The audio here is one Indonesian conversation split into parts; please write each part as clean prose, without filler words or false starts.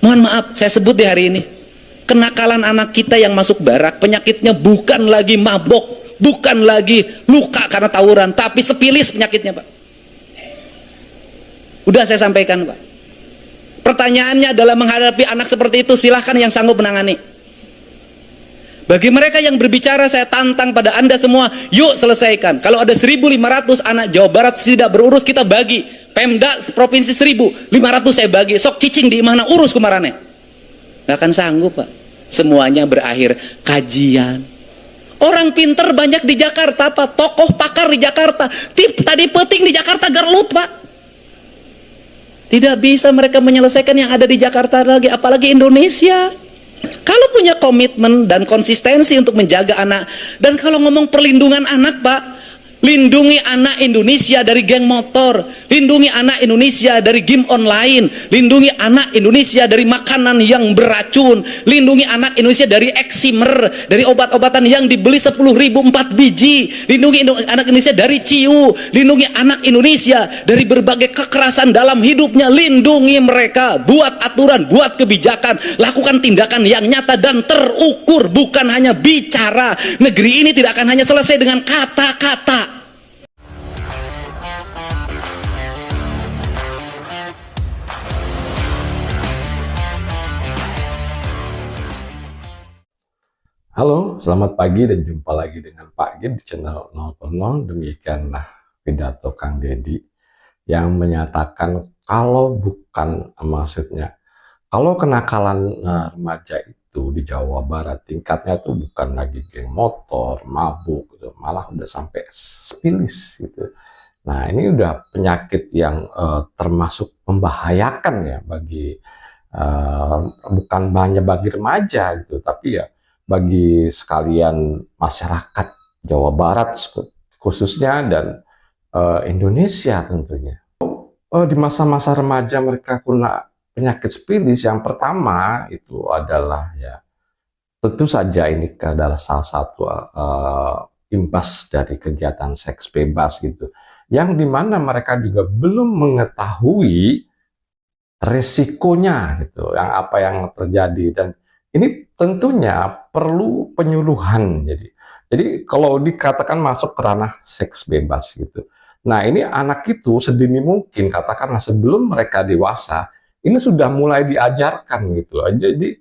Mohon maaf, saya sebut di hari ini, kenakalan anak kita yang masuk barak, penyakitnya bukan lagi mabok, bukan lagi luka karena tawuran, tapi sepilis penyakitnya, Pak. Udah saya sampaikan, Pak. Pertanyaannya adalah menghadapi anak seperti itu, silahkan yang sanggup menangani. Bagi mereka yang berbicara, saya tantang pada Anda semua, yuk selesaikan. Kalau ada 1.500 anak Jawa Barat tidak berurus, kita bagi. Pemda provinsi 1.500 saya bagi. Sok cicing di mana urus kemarannya. Gak akan sanggup, Pak. Semuanya berakhir kajian. Orang pinter banyak di Jakarta, Pak. Tokoh pakar di Jakarta. Tadi peting di Jakarta Garlut, Pak. Tidak bisa mereka menyelesaikan yang ada di Jakarta lagi, apalagi Indonesia. Kalau punya komitmen dan konsistensi untuk menjaga anak, dan kalau ngomong perlindungan anak, Pak, lindungi anak Indonesia dari geng motor, lindungi anak Indonesia dari game online, lindungi anak Indonesia dari makanan yang beracun, lindungi anak Indonesia dari eksimer, dari obat-obatan yang dibeli 10.000 4 biji, lindungi anak Indonesia dari ciu, lindungi anak Indonesia dari berbagai kekerasan dalam hidupnya, lindungi mereka, buat aturan, buat kebijakan, lakukan tindakan yang nyata dan terukur, bukan hanya bicara. Negeri ini tidak akan hanya selesai dengan kata-kata. Halo, selamat pagi dan jumpa lagi dengan Pak Gid di channel 0 Demikianlah pidato Kang Deddy yang menyatakan kalau kalau kenakalan remaja itu di Jawa Barat tingkatnya tuh bukan lagi geng motor, mabuk gitu, malah udah sampai spilis gitu. Nah, ini udah penyakit yang termasuk membahayakan ya bagi bukan hanya bagi remaja gitu, tapi ya bagi sekalian masyarakat Jawa Barat khususnya dan Indonesia tentunya. Di masa-masa remaja mereka kena penyakit spilis, yang pertama itu adalah ya tentu saja ini adalah salah satu imbas dari kegiatan seks bebas gitu, yang dimana mereka juga belum mengetahui resikonya gitu, yang apa yang terjadi, dan ini tentunya perlu penyuluhan. Jadi kalau dikatakan masuk ke ranah seks bebas gitu. Nah, ini anak itu sedini mungkin, katakanlah sebelum mereka dewasa, ini sudah mulai diajarkan gitu. Jadi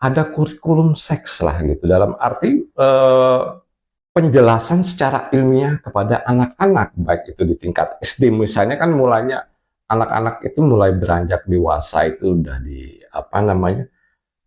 ada kurikulum seks lah gitu, dalam arti penjelasan secara ilmiah kepada anak-anak, baik itu di tingkat SD misalnya, kan mulanya anak-anak itu mulai beranjak dewasa itu udah di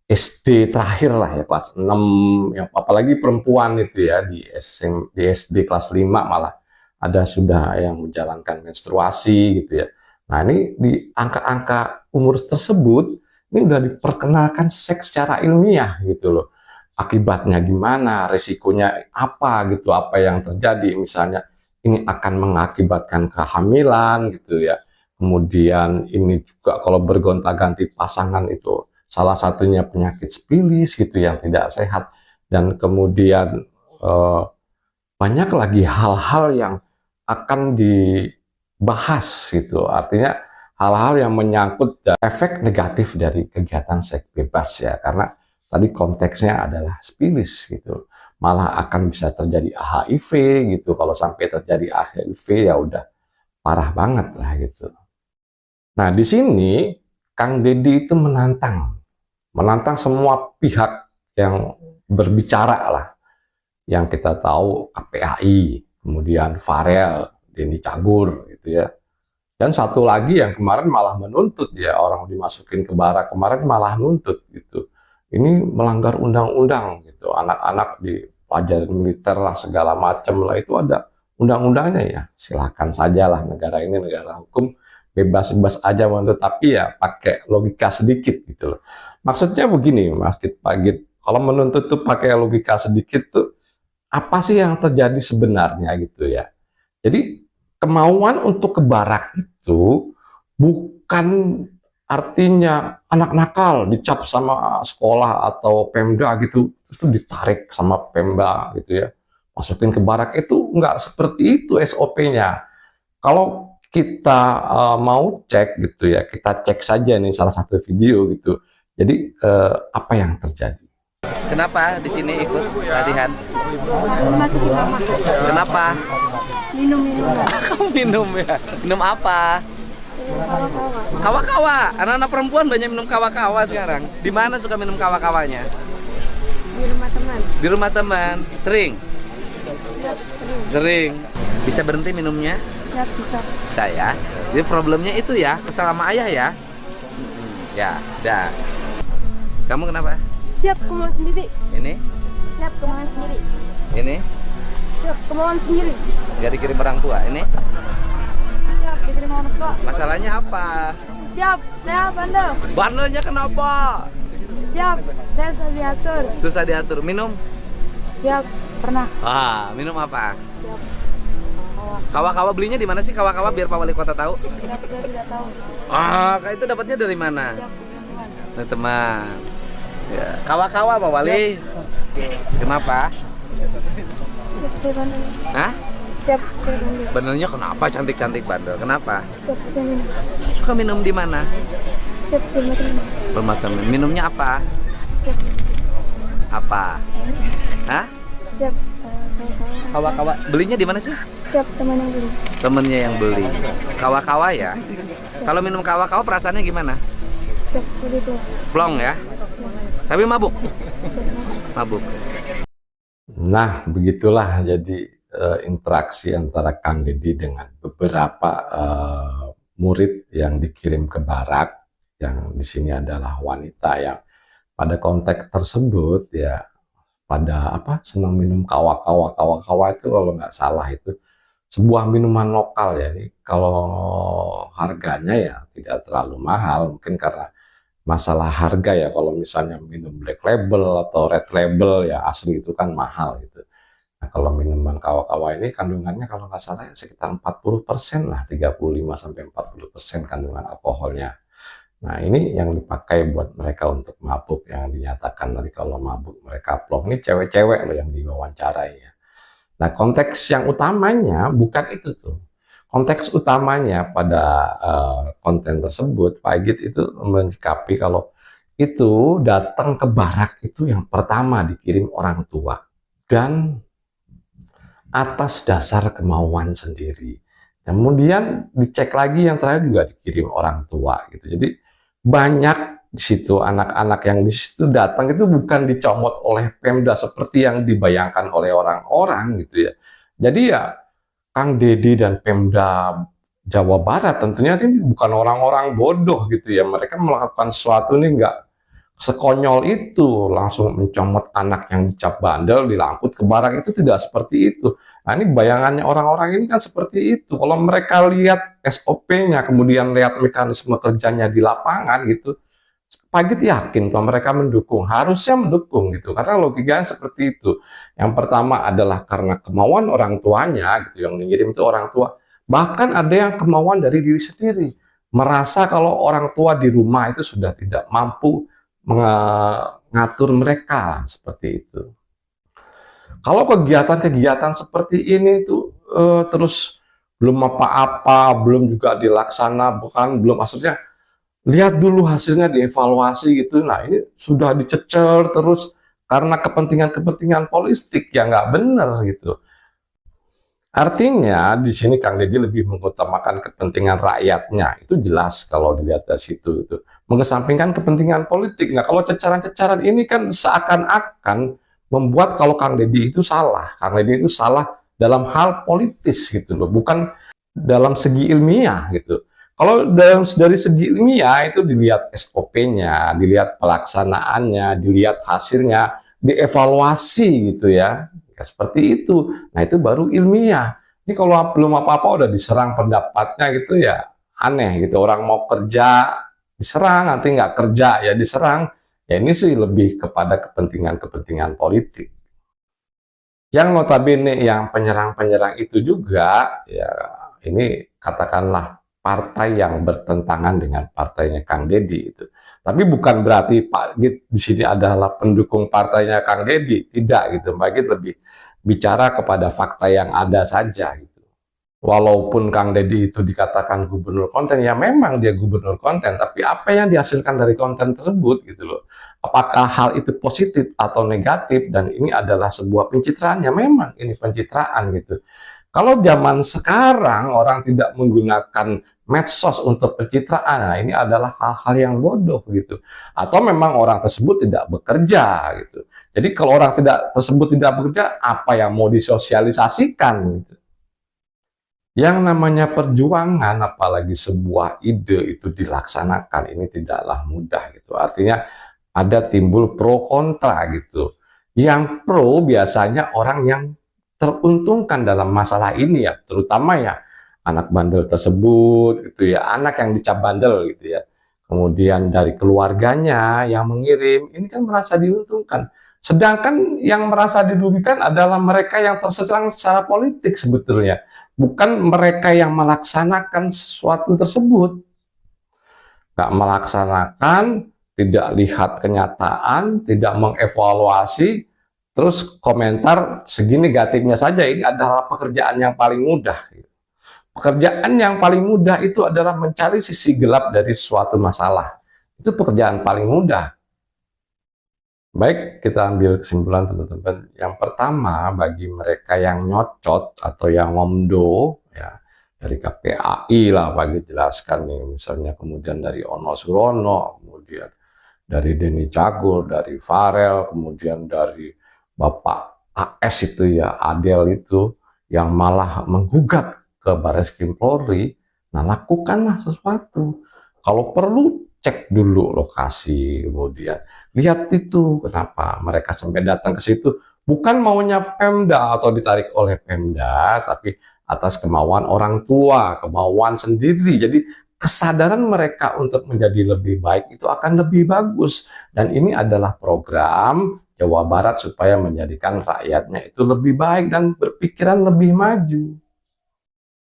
SD terakhir lah ya, kelas 6, yang apalagi perempuan itu ya di SD kelas 5 malah ada sudah yang menjalankan menstruasi gitu ya. Nah, ini di angka-angka umur tersebut ini udah diperkenalkan seks secara ilmiah gitu loh. Akibatnya gimana, resikonya apa gitu, apa yang terjadi, misalnya ini akan mengakibatkan kehamilan gitu ya. Kemudian ini juga kalau bergonta-ganti pasangan itu salah satunya penyakit spilis gitu yang tidak sehat, dan kemudian banyak lagi hal-hal yang akan dibahas gitu, artinya hal-hal yang menyangkut efek negatif dari kegiatan seks bebas ya, karena tadi konteksnya adalah spilis gitu, malah akan bisa terjadi HIV gitu. Kalau sampai terjadi HIV ya udah parah banget lah gitu. Nah, di sini Kang Deddy itu menantang semua pihak yang berbicara lah, yang kita tahu KPAI, kemudian Farel, Denny Cagur gitu ya, dan satu lagi yang kemarin malah menuntut ya, orang dimasukin ke barak kemarin malah nuntut gitu, ini melanggar undang-undang gitu, anak-anak di pelajaran militer lah segala macam lah, itu ada undang-undangnya ya. Silahkan sajalah, negara ini negara hukum, bebas-bebas aja menurut, tapi ya pakai logika sedikit gitu loh. Maksudnya begini, Pak Gid, kalau menuntut tuh pakai logika sedikit tuh, apa sih yang terjadi sebenarnya gitu ya. Jadi kemauan untuk ke barak itu bukan artinya anak nakal dicap sama sekolah atau Pemda gitu, terus ditarik sama Pemda gitu ya, masukin ke barak. Itu nggak seperti itu SOP-nya. Kalau kita mau cek gitu ya, kita cek saja nih salah satu video gitu, Jadi apa yang terjadi? Kenapa di sini ikut latihan? Masuk di mama. Kenapa? Minum-minum. Kamu minum ya? Minum apa? Kawa-kawa. Kawa-kawa. Anak-anak perempuan banyak minum kawa-kawa sekarang. Di mana suka minum kawa-kawanya? Di rumah teman. Di rumah teman. Sering? Siap, sering. Sering. Bisa berhenti minumnya? Siap, bisa. Saya. Jadi problemnya itu ya, kesal sama ayah ya. Ya, dah. Kamu kenapa? Siap kemauan sendiri. Ini? Siap kemauan sendiri. Ini? Siap kemauan sendiri. Gak dikirim orang tua. Ini? Siap dikirim orang tua. Masalahnya apa? Siap, saya bandel. Bandelnya kenapa? Siap, saya susah diatur. Susah diatur. Minum? Siap, pernah. Minum apa? Siap. Kawa. Kawa-kawa belinya di mana sih kawa-kawa biar Pak Wali Kota tahu? Siap, saya tidak tahu. Kayak itu dapatnya dari mana? Siap, teman-teman. Dari teman. Ya. Kawa-kawa Pak Wali. Kenapa? Siap, saya bandel. Hah? Siap, saya bandel. Bandelnya kenapa cantik-cantik bandel? Kenapa? Siap, saya minum. Suka minum di mana? Siap, di rumah teman. Rumah temen. Minumnya apa? Siap, Apa? Hah? siap. Kawa-kawa. Kawa-kawa. Belinya di mana sih? Siap, teman yang beli. Temennya yang beli. Kawa-kawa ya? Kalau minum kawa-kawa perasaannya gimana? Siap, begitu. Plong ya? Tapi mabuk? Mabuk. Nah, begitulah jadi interaksi antara Kang Deddy dengan beberapa murid yang dikirim ke barak, yang di sini adalah wanita yang pada konteks tersebut ya pada senang minum kawa-kawa. Kawa-kawa itu kalau nggak salah itu sebuah minuman lokal ya. Ini kalau harganya ya tidak terlalu mahal, mungkin karena masalah harga ya. Kalau misalnya minum black label atau red label ya asli itu kan mahal gitu. Nah, kalau minuman kawa-kawa ini kandungannya kalau nggak salah ya sekitar 40% lah, 35-40% kandungan alkoholnya. Nah, ini yang dipakai buat mereka untuk mabuk, yang dinyatakan tadi kalau mabuk mereka plong. Ini cewek-cewek loh yang diwawancarai ya. Nah, konteks yang utamanya bukan itu tuh. Konteks utamanya pada konten tersebut, Pak Igit itu menyikapi kalau itu datang ke barak itu yang pertama dikirim orang tua. Dan atas dasar kemauan sendiri. Kemudian dicek lagi yang terakhir juga dikirim orang tua gitu. Jadi banyak di situ anak-anak yang di situ datang itu bukan dicomot oleh Pemda seperti yang dibayangkan oleh orang-orang gitu ya. Jadi ya Kang Deddy dan Pemda Jawa Barat tentunya ini bukan orang-orang bodoh gitu ya. Mereka melakukan sesuatu ini nggak sekonyol itu, langsung mencomot anak yang dicap bandel, dilangkut ke barak, itu tidak seperti itu. Nah, ini bayangannya orang-orang ini kan seperti itu. Kalau mereka lihat SOP-nya, kemudian lihat mekanisme kerjanya di lapangan gitu, Pak Igit yakin kalau mereka mendukung, harusnya mendukung gitu. Karena logikanya seperti itu. Yang pertama adalah karena kemauan orang tuanya gitu, yang mengirim itu orang tua. Bahkan ada yang kemauan dari diri sendiri. Merasa kalau orang tua di rumah itu sudah tidak mampu mengatur mereka seperti itu. Kalau kegiatan-kegiatan seperti ini tuh terus belum apa-apa, belum juga dilaksana, bukan belum maksudnya lihat dulu hasilnya dievaluasi gitu. Nah ini sudah dicecer terus karena kepentingan-kepentingan politik yang nggak benar gitu. Artinya di sini Kang Deddy lebih mengutamakan kepentingan rakyatnya, itu jelas kalau dilihat dari situ itu. Mengesampingkan kepentingan politik. Nah kalau cecaran-cecaran ini kan seakan-akan membuat kalau Kang Deddy itu salah. Kang Deddy itu salah dalam hal politis gitu loh, bukan dalam segi ilmiah gitu. Kalau dari segi ilmiah itu dilihat SOP-nya, dilihat pelaksanaannya, dilihat hasilnya, dievaluasi gitu ya. Ya, seperti itu. Nah, itu baru ilmiah. Ini kalau belum apa-apa udah diserang pendapatnya gitu ya aneh gitu. Orang mau kerja diserang, nanti nggak kerja ya diserang. Ya ini sih lebih kepada kepentingan-kepentingan politik. Yang notabene yang penyerang-penyerang itu juga ya ini katakanlah partai yang bertentangan dengan partainya Kang Deddy itu. Tapi bukan berarti Pak Igit di sini adalah pendukung partainya Kang Deddy, tidak gitu. Pak Igit lebih bicara kepada fakta yang ada saja gitu. walaupun Kang Deddy itu dikatakan gubernur konten, ya memang dia gubernur konten, tapi apa yang dihasilkan dari konten tersebut gitu loh. Apakah hal itu positif atau negatif, dan ini adalah sebuah pencitraan, ya memang ini pencitraan gitu. Kalau zaman sekarang orang tidak menggunakan medsos untuk pencitraan, nah ini adalah hal-hal yang bodoh gitu. Atau memang orang tersebut tidak bekerja gitu. Jadi kalau orang tersebut tidak bekerja, apa yang mau disosialisasikan gitu. Yang namanya perjuangan, apalagi sebuah ide itu dilaksanakan, ini tidaklah mudah gitu. Artinya ada timbul pro kontra gitu. Yang pro biasanya orang yang teruntungkan dalam masalah ini ya, terutama ya anak bandel tersebut gitu ya, anak yang dicap bandel gitu ya. Kemudian dari keluarganya yang mengirim, ini kan merasa diuntungkan. Sedangkan yang merasa dirugikan adalah mereka yang terserang secara politik sebetulnya, bukan mereka yang melaksanakan sesuatu tersebut. Nggak melaksanakan, tidak lihat kenyataan, tidak mengevaluasi, terus komentar segi negatifnya saja. Ini adalah pekerjaan yang paling mudah. Pekerjaan yang paling mudah itu adalah mencari sisi gelap dari suatu masalah. Itu pekerjaan paling mudah. Baik, kita ambil kesimpulan teman-teman. Yang pertama, bagi mereka yang nyocot atau yang ngomdo, ya, dari KPAI lah bagi jelaskan nih, misalnya kemudian dari Ono Surono, kemudian dari Denny Cagur, dari Farel, kemudian dari Bapak AS itu ya, Adel itu, yang malah menggugat ke Barreskrim Polri. Nah, lakukanlah sesuatu. Kalau perlu, cek dulu lokasi, kemudian lihat itu kenapa mereka sampai datang ke situ, bukan maunya Pemda atau ditarik oleh Pemda, tapi atas kemauan orang tua, kemauan sendiri. Jadi kesadaran mereka untuk menjadi lebih baik itu akan lebih bagus, dan ini adalah program Jawa Barat supaya menjadikan rakyatnya itu lebih baik dan berpikiran lebih maju.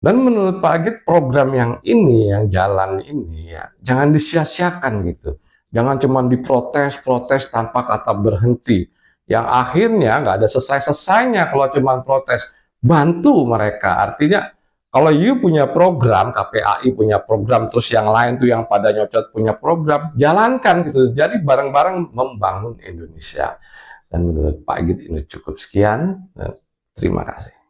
Dan menurut Pak Agit, program yang ini, yang jalan ini ya, jangan disia-siakan gitu. Jangan cuma diprotes-protes tanpa kata berhenti. Yang akhirnya nggak ada selesai-selesainya kalau cuma protes. Bantu mereka. Artinya kalau you punya program, KPAI punya program, terus yang lain tuh yang pada nyocot punya program, jalankan gitu. Jadi bareng-bareng membangun Indonesia. Dan menurut Pak Agit ini cukup sekian. Terima kasih.